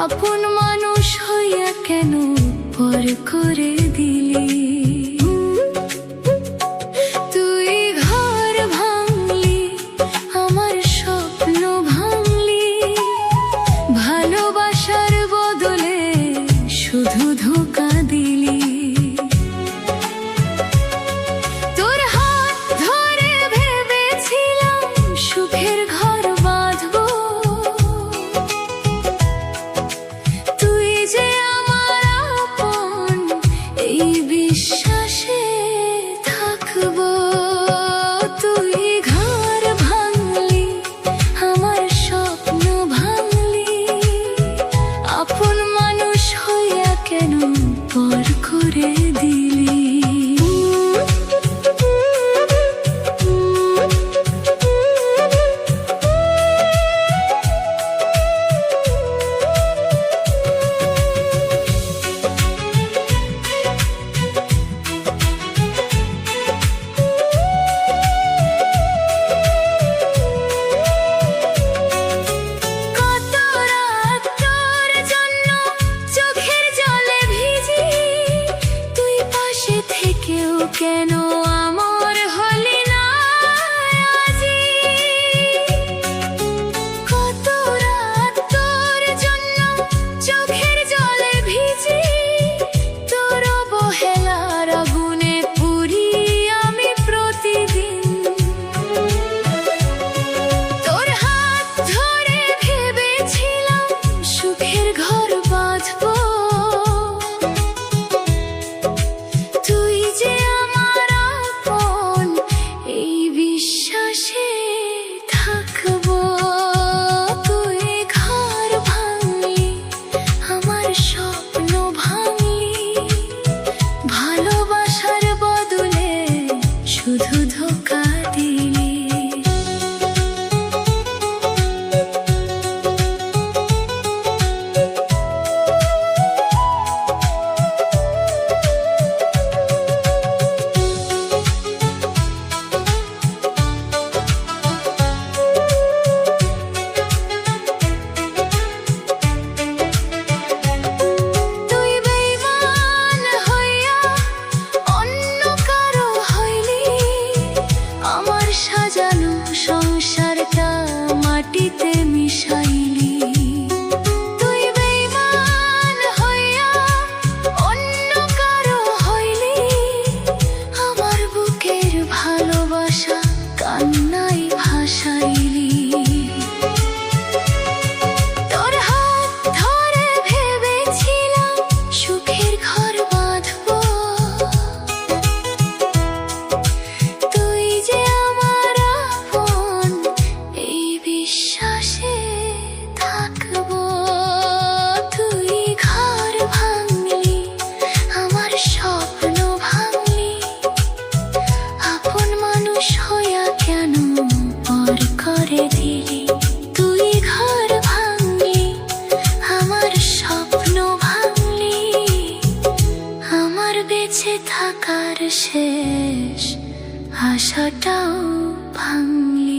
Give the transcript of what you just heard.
আপন মানুষ হইয়া কেন পর করে দিলি? তুই ঘর ভাঙলি, আমার স্বপ্ন ভাঙলি, ভালোবাসার বদলে শুধু ধোঁকা দিলি। তোর হাত ধরে ভেবেছিলাম সুখের ঘর বাঁধবো, বিশ্বাসে থাকবো। তুই ঘর ভাঙলি, আমার স্বপ্ন ভাঙলি, আপন মানুষ হইয়া কেন পর করে দিলি? কেন আমার হলি না আজি? কত রাত তোর জন্য চোখের জলে ভিজি, তোর অবহেলার আগুনে পুড়ি আমি প্রতিদিন। তোর হাত ধরে ভেবেছিলাম সুখের ঘর বাঁধবো, তুই যে থাকবো। তুই ঘর ভাঙলি, আমার স্বপ্ন ভাঙলি, ভালোবাসার বদলে শুধু ধোঁকা দিলি। সাজানো সংসারটা মাটিতে মিশাইলি। তুই বেঈমান হইয়া অন্য কারো হইলি, আমার বুকের ভালোবাসা কান্নায় ভাসাইলি। তোর হাত ধরে ভেবেছিলাম সুখের ঘর বাঁধবো, তুই যে বিশ্বাসে থাকবো। তুই ঘর ভাঙলি, আমার স্বপ্ন ভাঙলি, আপন মানুষ হইয়া কেন পর করে দিলি? তুই ঘর ভাঙলি, আমার স্বপ্ন ভাঙলি, আমার বেঁচে থাকার শেষ আশাটাও ভাঙলি।